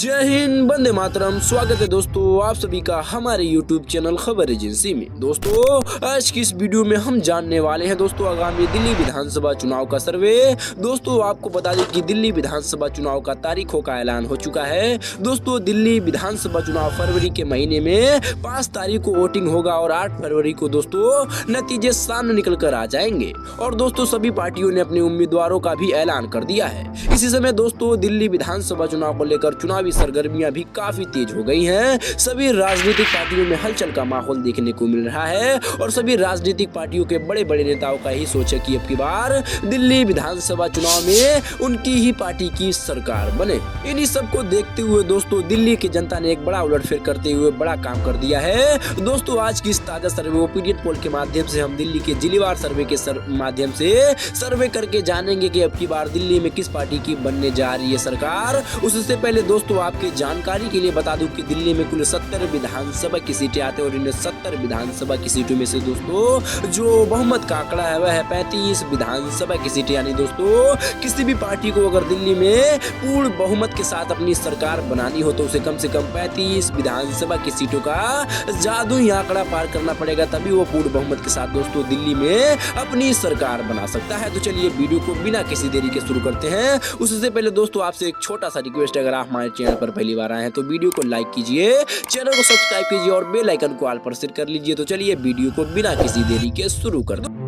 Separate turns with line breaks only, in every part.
जय हिंद, वंदे मातरम। स्वागत है दोस्तों आप सभी का हमारे YouTube चैनल खबर एजेंसी में। दोस्तों आज की इस वीडियो में हम जानने वाले हैं दोस्तों आगामी दिल्ली विधानसभा चुनाव का सर्वे। दोस्तों आपको बता दें कि दिल्ली विधानसभा चुनाव का तारीखों का ऐलान हो चुका है। दोस्तों दिल्ली विधानसभा चुनाव फरवरी के महीने में 5 तारीख को वोटिंग होगा और 8 फरवरी को दोस्तों नतीजे सामने निकल कर आ जाएंगे। और दोस्तों सभी पार्टियों ने अपने उम्मीदवारों का भी ऐलान कर दिया है। इसी समय दोस्तों दिल्ली विधानसभा चुनाव को लेकर चुनावी सरगर्मियां भी काफी तेज हो गई हैं। सभी राजनीतिक पार्टियों में हलचल का माहौल देखने को मिल रहा है और सभी राजनीतिक पार्टियों के बड़े बड़े नेताओं का ही सोच है कि अब की बार दिल्ली विधानसभा चुनाव में उनकी ही पार्टी की सरकार बने। इन्हीं सबको देखते हुए दोस्तों दिल्ली की जनता ने एक बड़ा उलटफेर करते हुए बड़ा काम कर दिया है। दोस्तों आज की इस ताजा सर्वे ओपिनियन पोल के माध्यम से हम दिल्ली के जिलेवार सर्वे के माध्यम से सर्वे करके जानेंगे कि अब की बार दिल्ली में किस पार्टी की बनने जा रही है सरकार। उससे पहले दोस्तों आपकी जानकारी के लिए बता दूं कि दिल्ली में कुल 70 विधानसभा की सीटें आते हैं और इन 70 विधानसभा की सीटों में से दोस्तों जो बहुमत का आंकड़ा है वह है 35 विधानसभा की सीटें। यानी दोस्तों किसी भी पार्टी को अगर दिल्ली में पूर्ण बहुमत के साथ अपनी सरकार बनानी हो तो उसे कम से कम 35 विधानसभा की सीटों का जादुई आंकड़ा पार करना पड़ेगा, तभी वो पूर्ण बहुमत के साथ दोस्तों दिल्ली में अपनी सरकार बना सकता है। तो चलिए वीडियो को बिना किसी देरी के शुरू करते हैं। उससे पहले दोस्तों आपसे एक छोटा सा रिक्वेस्ट है, अगर आप हमारे चैनल पर पहली बार आए हैं तो वीडियो को लाइक कीजिए, चैनल को सब्सक्राइब कीजिए और बेल आइकन को ऑल पर सेट कर लीजिए। तो चलिए वीडियो को बिना किसी देरी के शुरू कर दो।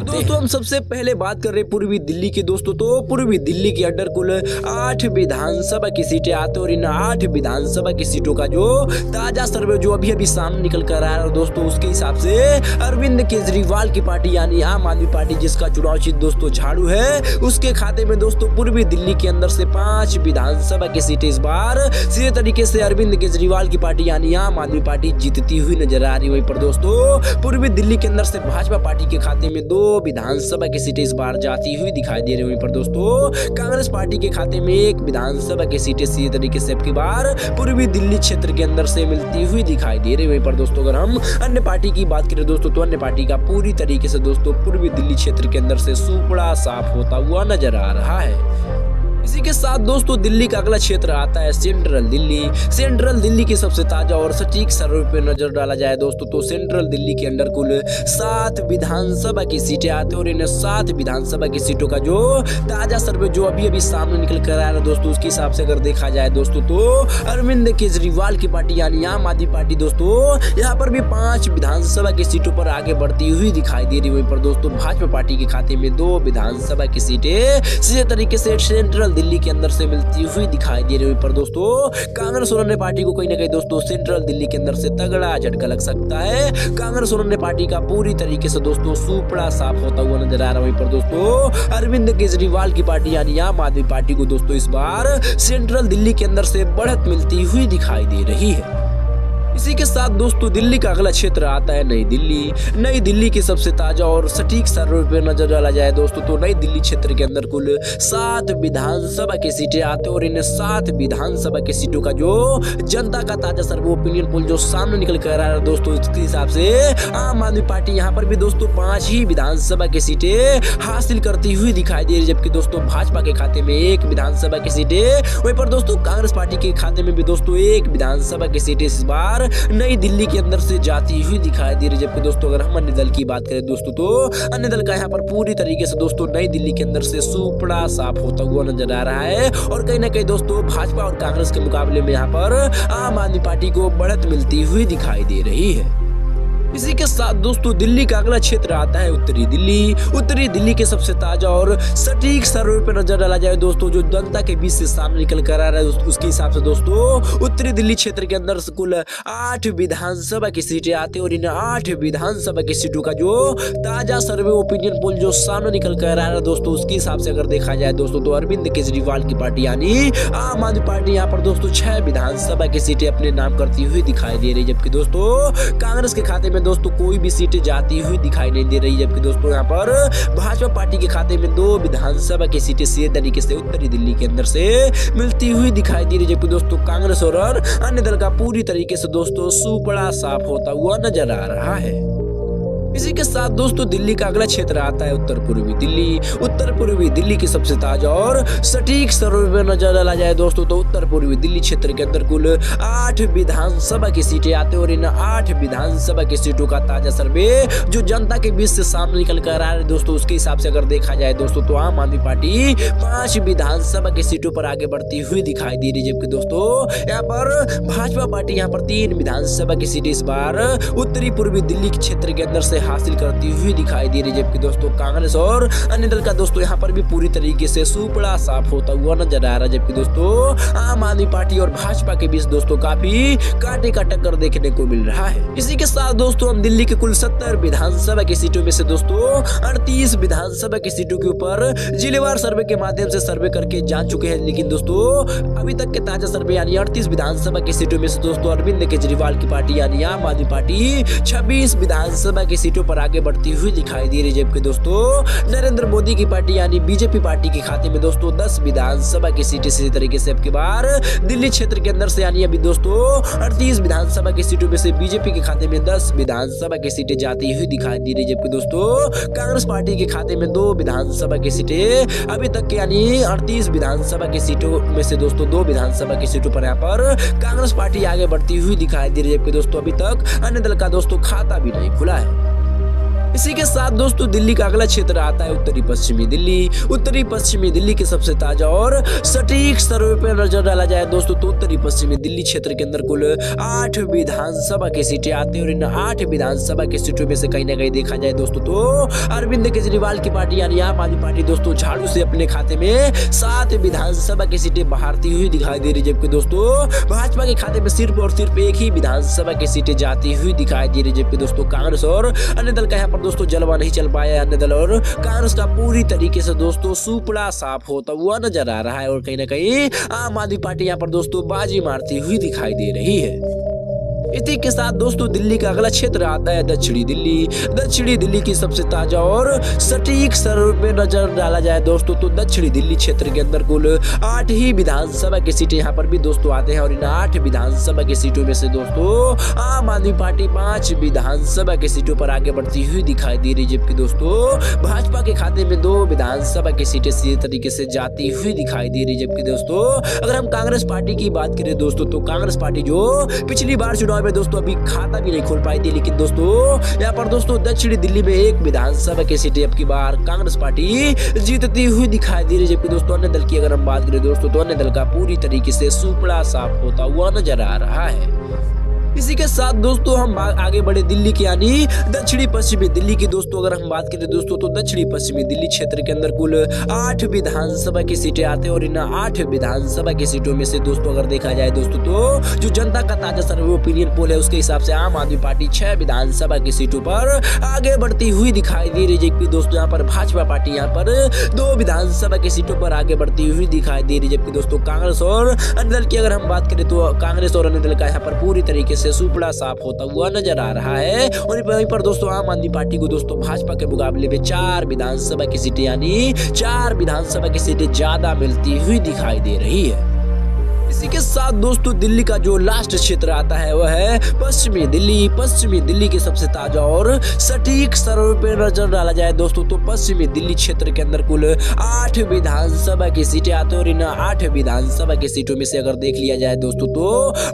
दोस्तों हम सबसे पहले बात कर रहे हैं पूर्वी दिल्ली की। दोस्तों तो पूर्वी दिल्ली के अंडर कुल 8 विधानसभा की सीटें आते और इन 8 विधानसभा की सीटों का जो ताजा सर्वे जो अभी सामने निकल कर आया है दोस्तों उसके हिसाब से अरविंद केजरीवाल की पार्टी यानी आम आदमी पार्टी जिसका चुनाव चिन्ह दोस्तों झाड़ू है, उसके खाते में दोस्तों पूर्वी दिल्ली के अंदर से 5 विधानसभा की सीटें इस बार सीधे तरीके से अरविंद केजरीवाल की पार्टी यानी आम आदमी पार्टी जीतती हुई नजर आ रही है। वहीं पर दोस्तों पूर्वी दिल्ली के अंदर से भाजपा पार्टी के खाते में 2 विधानसभा की सीटें इस बार जाती हुई दिखाई दे रही है। पर दोस्तों कांग्रेस पार्टी के खाते में 1 विधानसभा की सीटें सीधे तरीके से अब की बार पूर्वी दिल्ली क्षेत्र के अंदर से मिलती हुई दिखाई दे रही है। पर दोस्तों अगर हम अन्य पार्टी की बात करें दोस्तों तो अन्य पार्टी का पूरी तरीके से दोस्तों पूर्वी दिल्ली क्षेत्र के अंदर से सुपड़ा साफ होता हुआ नजर आ रहा है। इसी के साथ दोस्तों दिल्ली का अगला क्षेत्र आता है सेंट्रल दिल्ली। सेंट्रल दिल्ली की सबसे ताजा और सटीक सर्वे पे नजर डाला जाए दोस्तों तो सेंट्रल दिल्ली के अंदर कुल 7 विधानसभा की सीटें आती है और इन 7 विधानसभा की सीटों का जो ताजा सर्वे जो अभी सामने निकल कर आया है दोस्तों उसके हिसाब से अगर देखा जाए दोस्तों तो अरविंद केजरीवाल की पार्टी यानी आम आदमी पार्टी दोस्तों यहाँ पर भी 5 विधानसभा की सीटों पर आगे बढ़ती हुई दिखाई दे रही है। पर दोस्तों भाजपा पार्टी के खाते में 2 विधानसभा की सीटें सीधे तरीके से सेंट्रल दिल्ली के अंदर से मिलती हुई दिखाई दे रही है। पर दोस्तों कांग्रेस और अन्य पार्टी को कहीं ना कहीं दोस्तों सेंट्रल दिल्ली के अंदर से तगड़ा झटका लग सकता है। कांग्रेस और अन्य पार्टी का पूरी तरीके से दोस्तों सुपड़ा साफ होता हुआ नजर आ रहा है। पर दोस्तों अरविंद केजरीवाल की पार्टी यानी आम आदमी पार्टी को दोस्तों इस बार सेंट्रल दिल्ली के अंदर से बढ़त मिलती हुई दिखाई दे रही है। इसी के साथ दोस्तों दिल्ली का अगला क्षेत्र आता है नई दिल्ली। नई दिल्ली की सबसे ताजा और सटीक सर्वे पे नजर डाला जाए दोस्तों तो नई दिल्ली क्षेत्र के अंदर कुल 7 विधानसभा की सीटें आते और इन 7 विधानसभा की सीटों का जो जनता का ताजा सर्वे ओपिनियन पोल जो सामने निकल कर आ रहा है दोस्तों इसके हिसाब से आम आदमी पार्टी यहाँ पर भी दोस्तों 5 ही विधानसभा की सीटें हासिल करती हुई दिखाई दे रही, जबकि दोस्तों भाजपा के खाते में 1 विधानसभा की सीटें। वहीं पर दोस्तों कांग्रेस पार्टी के खाते में भी दोस्तों 1 विधानसभा की सीटें इस बार नई दिल्ली के अंदर से जाती हुई दिखाई दे रही। जबकि दोस्तों अगर हम अन्य दल की बात करें दोस्तों तो अन्य दल का यहाँ पर पूरी तरीके से दोस्तों नई दिल्ली के अंदर से सुपड़ा साफ होता हुआ नजर आ रहा है और कहीं ना कहीं दोस्तों भाजपा और कांग्रेस के मुकाबले में यहाँ पर आम आदमी पार्टी को बढ़त मिलती हुई दिखाई दे रही है। इसी के साथ दोस्तों दिल्ली का अगला क्षेत्र आता है उत्तरी दिल्ली। उत्तरी दिल्ली के सबसे ताजा और सटीक सर्वे पर नजर डाला जाए दोस्तों जो जनता के बीच से सामने निकल कर आ रहा है उसके हिसाब से दोस्तों उत्तरी दिल्ली क्षेत्र के अंदर कुल 8 विधानसभा की सीटें आती है और इन 8 विधानसभा की सीटों का जो ताजा सर्वे ओपिनियन पोल जो सामने निकल कर आ रहा है दोस्तों उसके हिसाब से अगर देखा जाए दोस्तों तो अरविंद केजरीवाल की पार्टी यानी आम आदमी पार्टी यहाँ पर दोस्तों 6 विधानसभा की सीटें अपने नाम करती हुई दिखाई दे रही, जबकि दोस्तों कांग्रेस के खाते में दोस्तों कोई भी सीटें जाती हुई दिखाई नहीं दे रही। जबकि दोस्तों यहाँ पर भाजपा पार्टी के खाते में 2 विधानसभा की सीटें सीधे तरीके से उत्तरी दिल्ली के अंदर से मिलती हुई दिखाई दे रही, जबकि दोस्तों कांग्रेस और अन्य दल का पूरी तरीके से दोस्तों सुपड़ा साफ होता हुआ नजर आ रहा है। इसी के साथ दोस्तों दिल्ली का अगला क्षेत्र आता है उत्तर पूर्वी दिल्ली। उत्तर पूर्वी दिल्ली की सबसे ताजा और सटीक सर्वे में नजर डाला जाए दोस्तों तो उत्तर पूर्वी दिल्ली क्षेत्र के अंदर कुल 8 विधानसभा की सीटें आते हैं और इन 8 विधानसभा की सीटों का ताजा सर्वे जो जनता के बीच से सामने निकल कर आ रहा है दोस्तों, उसके हिसाब से अगर देखा जाए दोस्तों तो आम आदमी पार्टी 5 विधानसभा की सीटों पर आगे बढ़ती हुई दिखाई दे रही है, जबकि दोस्तों यहाँ पर भाजपा पार्टी यहाँ पर 3 विधानसभा की सीटें इस बार उत्तरी पूर्वी दिल्ली के क्षेत्र के अंदर से हासिल करती हुई दिखाई दे रही है, जबकि दोस्तों कांग्रेस और अन्य दल का दोस्तों यहाँ पर भी पूरी तरीके से सुपड़ा साफ होता हुआ नजर आ रहा है, जबकि दोस्तों आम आदमी पार्टी और भाजपा के बीच दोस्तों काफी कांटे का टक्कर देखने को मिल रहा है। इसी के साथ दोस्तों हम दिल्ली के कुल 70 विधानसभा की सीटों में से दोस्तों 38 विधानसभा की सीटों के ऊपर जिलेवार सर्वे के माध्यम से सर्वे करके जान चुके हैं, लेकिन दोस्तों अभी तक के ताजा सर्वे यानी 38 विधानसभा की सीटों में से दोस्तों अरविंद केजरीवाल की पार्टी यानी आम आदमी पार्टी 26 विधानसभा की सीटों पर आगे बढ़ती हुई दिखाई दे रही है, जबकि दोस्तों नरेंद्र मोदी की पार्टी यानी बीजेपी पार्टी के खाते में दोस्तों 10 विधानसभा की सीटें इसी तरीके से अब की बार दिल्ली क्षेत्र के अंदर से यानी अभी दोस्तों 38 विधानसभा की सीटों में से बीजेपी के खाते में 10 विधानसभा की सीटें जाती हुई दिखाई दे रही है, जबकि दोस्तों कांग्रेस पार्टी के खाते में 2 विधानसभा की सीटें अभी तक के यानी 38 विधानसभा की सीटों में से दोस्तों 2 विधानसभा की सीटों पर यहाँ पर कांग्रेस पार्टी आगे बढ़ती हुई दिखाई दे रही है, जबकि दोस्तों अभी तक अन्य दल का दोस्तों खाता भी नहीं खुला है। इसी के साथ दोस्तों दिल्ली का अगला क्षेत्र आता है उत्तरी पश्चिमी दिल्ली। उत्तरी पश्चिमी दिल्ली के सबसे ताजा और सटीक सर्वे पर नजर डाला जाए दोस्तों तो उत्तरी पश्चिमी दिल्ली क्षेत्र के अंदर कुल 8 विधानसभा की सीटें आती हैं और इन 8 विधानसभा की सीटों में से कहीं ना कहीं देखा जाए दोस्तों तो अरविंद केजरीवाल की पार्टी यानी आम आदमी पार्टी दोस्तों झाड़ू से अपने खाते में 7 विधानसभा की सीटें बहारती हुई दिखाई दे रही, जबकि दोस्तों भाजपा के खाते में सिर्फ और सिर्फ एक ही विधानसभा की सीटें जाती हुई दिखाई दे रही, जबकि दोस्तों कांग्रेस और अन्य दल का यहाँ पर दोस्तों जलवा नहीं चल पाया। अन्य दल और कांग्रेस का पूरी तरीके से दोस्तों सुपड़ा साफ होता हुआ नजर आ रहा है और कहीं ना कहीं आम आदमी पार्टी यहाँ पर दोस्तों बाजी मारती हुई दिखाई दे रही है। इसी के साथ दोस्तों दिल्ली का अगला क्षेत्र आता है दक्षिणी दिल्ली। दक्षिणी दिल्ली की सबसे ताजा और सटीक सर्वे पे नजर डाला जाए दोस्तों तो दक्षिणी दिल्ली क्षेत्र के अंदर कुल 8 ही विधानसभा की सीटें यहाँ पर भी दोस्तों आते हैं और इन 8 विधानसभा की सीटों में से दोस्तों आम आदमी पार्टी 5 विधानसभा की सीटों पर आगे बढ़ती हुई दिखाई दे रही, जबकि दोस्तों भाजपा के खाते में 2 विधानसभा की सीटें सीधे तरीके से जाती हुई दिखाई दे रही, जबकि दोस्तों अगर हम कांग्रेस पार्टी की बात करें दोस्तों तो कांग्रेस पार्टी जो पिछली बार चुनाव में दोस्तों अभी खाता भी नहीं खोल पाई थी, लेकिन दोस्तों यहाँ पर दोस्तों दक्षिणी दिल्ली में 1 विधानसभा की सीटें अब की बार कांग्रेस पार्टी जीतती हुई दिखाई दे रही, जबकि दोस्तों अन्य दल की अगर हम बात करें दोस्तों तो अन्य दल का पूरी तरीके से सुपड़ा साफ होता हुआ नजर आ रहा है। इसी के साथ दोस्तों हम आगे बढ़े दिल्ली की यानी दक्षिणी पश्चिमी दिल्ली की दोस्तों अगर हम बात करें दोस्तों तो दक्षिणी पश्चिमी दिल्ली क्षेत्र के अंदर कुल 8 विधानसभा की सीटें आते हैं और इन 8 विधानसभा की सीटों में से दोस्तों अगर देखा जाए दोस्तों तो जो जनता का ताजा सर्वे ओपिनियन पोल है उसके हिसाब से आम आदमी पार्टी 6 विधानसभा की सीटों पर आगे बढ़ती हुई दिखाई दे रही है, जबकि दोस्तों यहाँ पर भाजपा पार्टी यहाँ पर 2 विधानसभा की सीटों पर आगे बढ़ती हुई दिखाई दे रही है, जबकि दोस्तों कांग्रेस और अन्य दल की अगर हम बात करें तो कांग्रेस और अन्य दल का यहाँ पर पूरी तरीके से सुपड़ा साफ होता हुआ नजर आ रहा है। और वहीं पर दोस्तों आम आदमी पार्टी को दोस्तों भाजपा के मुकाबले में 4 विधानसभा की सीटें यानी 4 विधानसभा की सीटें ज्यादा मिलती हुई दिखाई दे रही है। इसी के साथ दोस्तों दिल्ली का जो लास्ट क्षेत्र आता है वह है पश्चिमी दिल्ली। पश्चिमी दिल्ली के सबसे ताजा और सटीक सर्वे पे नजर डाला जाए दोस्तों तो पश्चिमी दिल्ली क्षेत्र के अंदर कुल 8 विधानसभा की सीटें आती हैं और इन 8 विधानसभा की सीटों में से अगर देख लिया जाए दोस्तों तो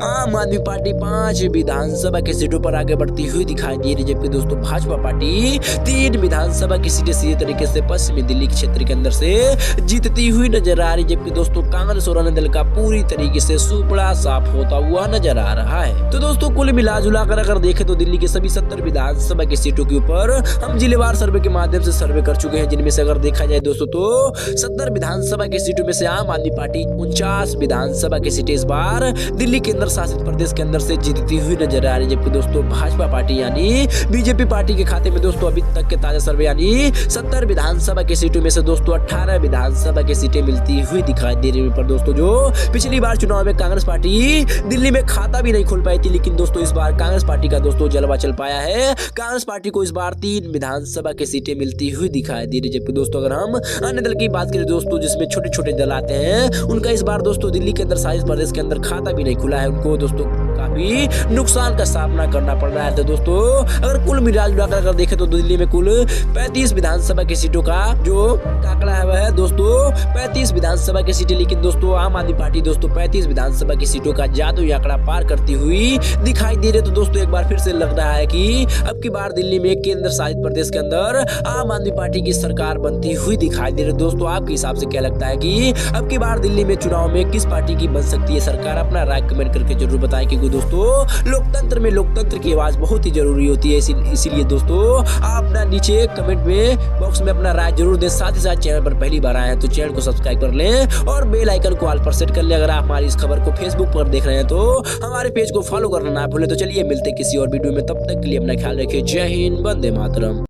आम आदमी पार्टी 5 विधानसभा की सीटों पर आगे बढ़ती हुई दिखाई दे रही है, जबकि दोस्तों भाजपा पार्टी 3 विधानसभा की सीटें सीधे तरीके से पश्चिमी दिल्ली क्षेत्र के अंदर से जीतती हुई नजर आ रही, जबकि दोस्तों कांग्रेस और अन्य दल का पूरी तरीके से सुपड़ा साफ होता हुआ नजर आ रहा है। तो दोस्तों कुल मिलाजुला कर अगर देखें तो दिल्ली के सभी 70 विधानसभा की सीटों के ऊपर हम जिलेवार सर्वे के माध्यम से सर्वे कर चुके हैं, जिनमें से अगर देखा जाए दोस्तों तो 70 विधानसभा की सीटों में से आम आदमी पार्टी 49 विधानसभा की सीटें इस बार दिल्ली केंद्र शासित प्रदेश के अंदर से जीतती हुई नजर आ रही है, जबकि दोस्तों भाजपा पार्टी यानी बीजेपी पार्टी के खाते में दोस्तों अभी तक के ताजा सर्वे यानी 70 विधानसभा की सीटों में से दोस्तों 18 विधानसभा की सीटें मिलती हुई दिखाई दे रही है। पर दोस्तों जो पिछली बार चुनाव में कांग्रेस पार्टी दिल्ली में खाता भी नहीं खोल पाई थी, लेकिन दोस्तों इस बार कांग्रेस पार्टी का दोस्तों जलवा चल पाया है। कांग्रेस पार्टी को इस बार 3 विधानसभा की सीटें मिलती हुई दिखाई दे रही है, जबकि दोस्तों अगर हम अन्य दल की बात करें दोस्तों जिसमें छोटे छोटे दल आते हैं उनका इस बार दोस्तों दिल्ली के अंदर शासित प्रदेश के अंदर खाता भी नहीं खुला है, उनको दोस्तों काफी नुकसान का सामना करना पड़ रहा है। तो दोस्तों अगर कुल मिलाकर अगर देखें तो दिल्ली में कुल 35 विधानसभा की सीटों का जो आंकड़ा है वह है दोस्तों 35 विधानसभा की सीटें। लेकिन दोस्तों आम आदमी पार्टी दोस्तों 35 विधानसभा की सीटों का जादुई आंकड़ा पार करती हुई दिखाई दे रही। तो दोस्तों एक बार फिर से लग रहा है कि अब की बार दिल्ली में केंद्र शासित प्रदेश के अंदर आम आदमी पार्टी की सरकार बनती हुई दिखाई दे रही। दोस्तों आपके हिसाब से क्या लगता है कि अब की बार दिल्ली में चुनाव में किस पार्टी की बन सकती है सरकार? अपना राय कमेंट करके जरूर बताएं, क्योंकि दोस्तों लोकतंत्र में लोकतंत्र की आवाज बहुत ही जरूरी होती है। इसीलिए दोस्तों आप अपना नीचे कमेंट में बॉक्स में अपना राय जरूर दें। साथ ही साथ चैनल पर पहली बार आए हैं तो चैनल को सब्सक्राइब कर लें और बेल आइकन को ऑल पर सेट कर लें। अगर आप हमारी इस खबर को फेसबुक पर देख रहे हैं तो हमारे पेज को फॉलो करना ना भूलें। तो चलिए मिलते किसी और वीडियो में, तब तक के लिए अपना ख्याल रखिए। जय हिंद, वंदे मातरम।